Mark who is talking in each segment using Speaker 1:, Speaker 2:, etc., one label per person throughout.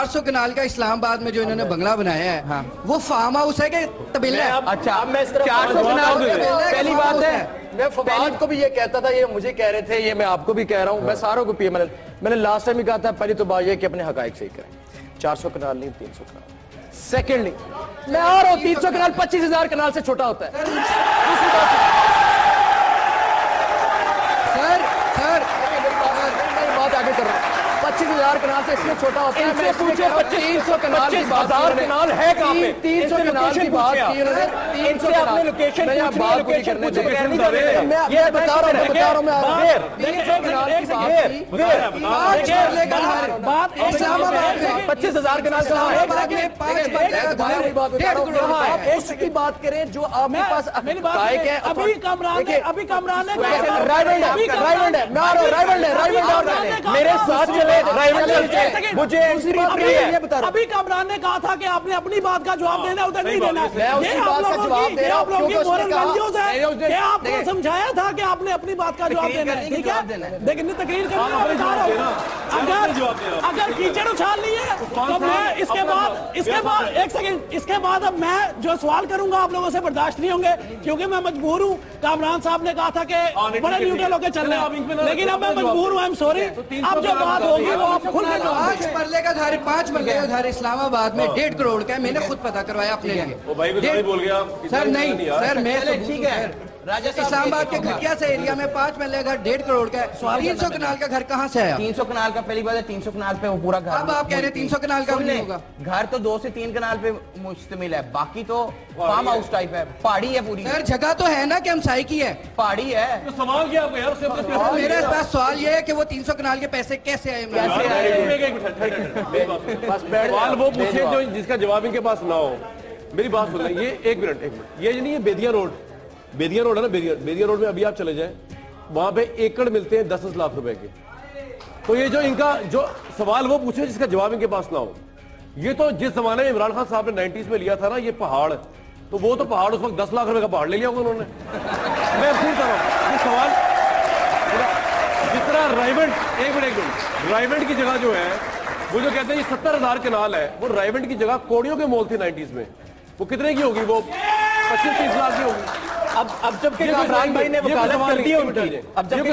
Speaker 1: 400 कनाल का इस्लामाबाद में जो इन्होंने बंगला बनाया है, हाँ। वो फार्म हाउस है कि तबेला है?
Speaker 2: अच्छा, अब मैं 400 कनाल पहली बात है,
Speaker 3: मैं फवाद को भी ये कहता था, ये मुझे कह रहे थे, ये मैं आपको भी कह रहा हूँ, मैं सारों को मैंने लास्ट टाइम भी कहा था, पहली तो बात ये कि अपने हकायक सही करें। 400 कनाल नहीं, 300 कनाल। सेकेंडली मैं आ रहा हूँ, 300 कनाल 25,000 कनाल से छोटा होता है।
Speaker 1: सर
Speaker 3: बात आगे कर रहा हूँ, 25,000 कनाल से इसमें छोटा होता है। मैं पूछे 300 कनाल की बात,
Speaker 2: 25,000 कनाल है कहाँ पे?
Speaker 3: 300 कनाल की बात की उन्होंने, 300 कनाल
Speaker 2: लोकेशन
Speaker 3: मैं यहाँ बात पूरी करने दे, मैं बता रहा हूँ, 300 कनाल की बात, 25,000 कनाल आप उसकी बात करें जो आपके पास है।
Speaker 2: अभी कामरान है,
Speaker 3: मेरे साथ चले, मुझे
Speaker 2: अभी कामरान ने कहा था कि आपने अपनी बात का जवाब देना, उधर नहीं देना।
Speaker 3: ये आप लोगों की मोरल वैल्यूज
Speaker 2: है, आपको समझाया था कि आपने अपनी बात का जवाब देना है, ठीक है? लेकिन तकरीर अगर कीचड़ उछालनी है तो मैं इसके बाद अब मैं जो सवाल करूंगा आप लोगों से बर्दाश्त नहीं होंगे, क्योंकि मैं मजबूर हूँ। कामरान साहब ने कहा था कि बड़े न्यूट्रल होकर चल रहे हैं, लेकिन अब मैं मजबूर हूँ, आई एम सॉरी। अब जो बात होगी वो आप खुल के
Speaker 1: 5 मरले का घर, 5 मरले का घर इस्लामाबाद में 1.5 करोड़ का है। मैंने खुद पता करवाया अपने लिए।
Speaker 4: बोल गया
Speaker 1: सर नहीं सर, मैं ठीक है, इस्लामाबाद के घटिया से एरिया में 5 मरले का 1.5 करोड़ का है। 300 कनाल का घर कहाँ से आया?
Speaker 2: 300 कनाल का पहली बात है, 300 कनाल पे वो पूरा घर।
Speaker 1: अब आप कह रहे हैं 300 कनाल का नहीं होगा?
Speaker 2: घर तो 2 से 3 कनाल पे मुश्तमिल है, बाकी तो फार्म हाउस टाइप है, पहाड़ी है पूरी।
Speaker 1: सर जगह तो है ना कि हमसाई की है,
Speaker 2: पहाड़ी है।
Speaker 4: तो सवाल क्या आपका यार?
Speaker 1: मेरे पास सवाल ये है कि वो 300 कनाल के पैसे कैसे आए?
Speaker 4: सवाल वो पूछे जो जिसका जवाब इनके पास ना हो। मेरी बात सुन ये एक मिनट, ये नहीं है बेदिया रोड है ना, बेदिया रोड में अभी आप चले जाएं, वहां पे एकड़ मिलते हैं 10 लाख रुपए के। तो ये जो इनका जो सवाल वो पूछे जिसका जवाब इनके पास ना हो, ये तो जिस जमाने में इमरान खान साहब ने 90s में लिया था ना ये पहाड़, तो वो तो पहाड़ उस वक्त 10 लाख रुपए का पहाड़ ले लिया होगा उन्होंने। मैं पूछ रहा हूँ सवाल, जिस तरह रायवंड की जगह जो है वो जो कहते हैं ये 70,000 कनाल है, वो रायवंड की जगह कोड़ियों के मोल थी 90s में, वो कितने की होगी? वो 25-30 लाख की होगी।
Speaker 3: अब जबकि कामरान भाई ने वकालत कर दी उनकी, अब जब ये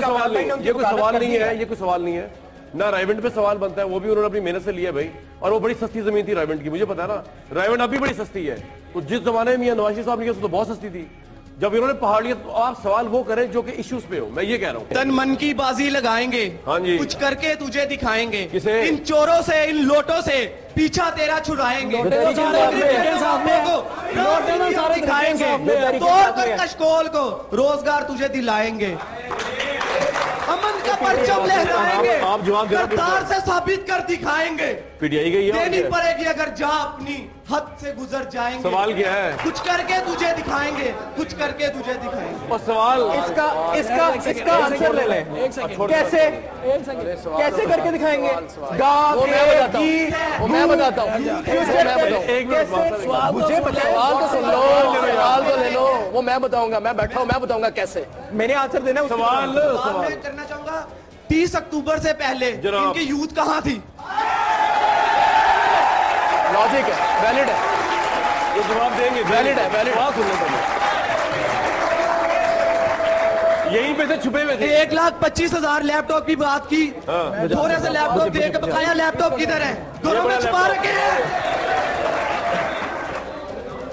Speaker 3: कोई
Speaker 4: सवाल नहीं है ना, रायवंड पे सवाल बनता है, वो भी उन्होंने अपनी मेहनत से लिया भाई, और वो बड़ी सस्ती जमीन थी रायवंड की, मुझे पता है ना, रायवंड अभी बड़ी सस्ती है। तो जिस जमाने में नवाज साहब ने तो बहुत सस्ती थी, जब इन्होंने पहाड़ लिया, तो आप सवाल वो करें जो कि इश्यूज पे हो। मैं ये कह रहा हूँ,
Speaker 5: तन मन की बाजी लगाएंगे,
Speaker 4: हाँ जी,
Speaker 5: कुछ करके तुझे दिखाएंगे,
Speaker 4: किसे?
Speaker 5: इन चोरों से, इन लोटों से पीछा तेरा छुड़ाएंगे, दिखाएंगे, तोड़ कर कशकोल को रोजगार तुझे दिलाएंगे, अमन का परचम लहराएंगे,
Speaker 4: आप जवाब
Speaker 5: करतार से साबित कर दिखाएंगे,
Speaker 4: पीटीआई गई है,
Speaker 5: देनी पड़ेगी अगर जा अपनी हद से गुजर जाएंगे।
Speaker 4: सवाल क्या है?
Speaker 5: कुछ करके तुझे दिखाएंगे, कुछ करके तुझे दिखाएंगे।
Speaker 4: और सवाल
Speaker 3: इसका आंसर ले लें, कैसे करके दिखाएंगे? मैं बताता हूँ, मुझे सवाल तो सुन लो, सवाल तो ले लो, वो मैं बताऊंगा, मैं बैठा हूँ, मैं बताऊंगा कैसे। मैंने आंसर देना है।
Speaker 4: सवाल
Speaker 5: मैं करना चाहूंगा 30 अक्टूबर से पहले इनकी यूथ कहाँ थी?
Speaker 3: लॉजिक है, वैलिड है,
Speaker 4: ये जवाब देंगे,
Speaker 3: वैलिड है, वैलिड।
Speaker 4: यहीं पे थे, छुपे हुए थे।
Speaker 5: 1,25,000 लैपटॉप की बात की, थोड़े से लैपटॉप दे के बताया लैपटॉप किधर है, घरों में छुपा रखे हैं।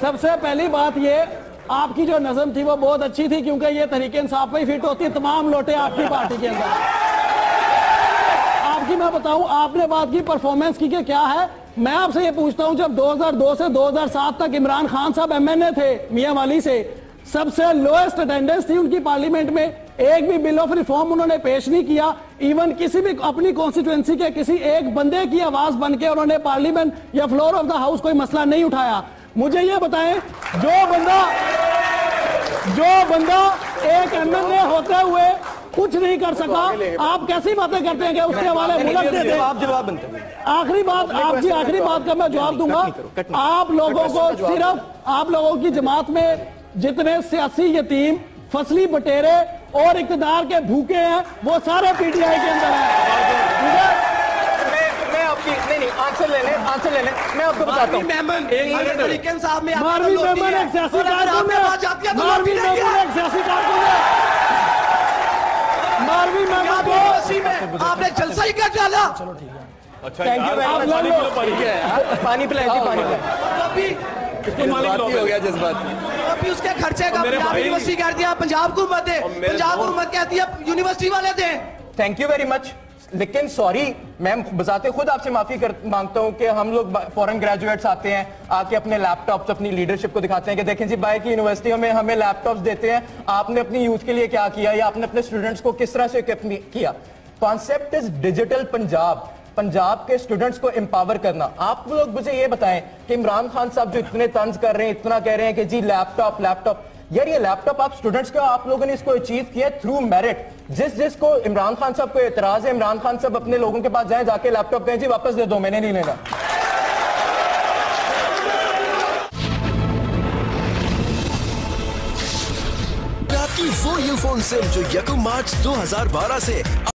Speaker 2: सबसे पहली बात ये, आपकी जो नज़म थी वो बहुत अच्छी थी, क्योंकि ये तरीके इंसाफ पे ही फिट होती है, तमाम लोटे आपकी पार्टी के अंदर। आपकी मैं बताऊं, आपने बात की परफॉर्मेंस की क्या है, मैं आपसे ये पूछता हूं, जब 2002 से 2007 तक इमरान खान साहब एमएनए थे मियां वाली से, सबसे लोएस्ट अटेंडेंस थी उनकी पार्लियामेंट में, एक भी बिल ऑफ रिफॉर्म उन्होंने पेश नहीं किया, इवन किसी भी अपनी कॉन्स्टिट्यूएंसी के किसी एक बंदे की आवाज बन के उन्होंने पार्लियामेंट या फ्लोर ऑफ द हाउस कोई मसला नहीं उठाया। मुझे ये बताएं, जो बंदा एक एमएनए होते हुए कुछ नहीं कर सका, आप कैसी बातें करते हैं कि उसके हवाले मुल्क दे दे?
Speaker 3: आप जवाब बनते हैं।
Speaker 2: आखिरी बात, आपकी आखिरी बात का मैं जवाब दूंगा। आप लोगों को सिर्फ, आप लोगों की जमात में जितने सियासी यतीम, फसली बटेरे और इक़्तिदार के भूखे हैं, वो सारे पीटीआई के अंदर हैं।
Speaker 3: नहीं आंसर ले लें मैं आपको बताता हूँ।
Speaker 5: मेमन
Speaker 4: एक मिनट।
Speaker 5: तरीके साहब में
Speaker 2: मारवी मेमन एक सियासी कारकुन है। मारवी मेमन एक सियासी कारकुन है। मारवी मेमन को
Speaker 5: आपने जलसा ही कर डाला।
Speaker 4: अच्छा
Speaker 3: थैंक यू
Speaker 4: यार,
Speaker 3: वेरी मच।
Speaker 4: पानी पिलो, पानी पिलो।
Speaker 3: पानी पिलाए जी, पानी पिलाए।
Speaker 5: अभी
Speaker 4: इसको पानी पिलाओ।
Speaker 3: हो गया जज्बात।
Speaker 5: अभी उसके खर्चे का
Speaker 4: मेरे
Speaker 5: पंजाब
Speaker 4: भाई-
Speaker 5: यूनिवर्सिटी कहती है पंजाब को मत दे,
Speaker 4: मेरे
Speaker 5: पंजाब
Speaker 4: दोस्त-
Speaker 5: हुकूमत कहती है यूनिवर्सिटी वाले दें।
Speaker 3: Thank you very much. लेकिन सॉरी, मैं बजाते खुद आपसे माफी मांगता हूं कि हम लोग फॉरेन ग्रेजुएट्स आते हैं, आके अपने लैपटॉप्स अपनी लीडरशिप को दिखाते हैं कि देखें जी बाय की यूनिवर्सिटियों में हमें लैपटॉप्स देते हैं, आपने अपनी यूथ के लिए क्या किया या आपने अपने स्टूडेंट्स को किस तरह से किया। Concept is digital Punjab, Punjab के स्टूडेंट्स को एम्पावर करना। आप लोग मुझे ये बताएं कि इमरान खान साहब जो इतने तंज कर रहे हैं, इतना कह रहे हैं कि जी लैपटॉप, यार ये लैपटॉप आप स्टूडेंट्स को, आप लोगों ने इसको अचीव किया थ्रू मेरिट। जिसको इमरान खान साहब को एतराज है, इमरान खान साहब अपने लोगों के पास जाएं, जाके लैपटॉप कहें जी वापस दे दो, मैंने नहीं लेना।
Speaker 6: आपकी वो यूफोन सिम जो 1 मार्च 2012 से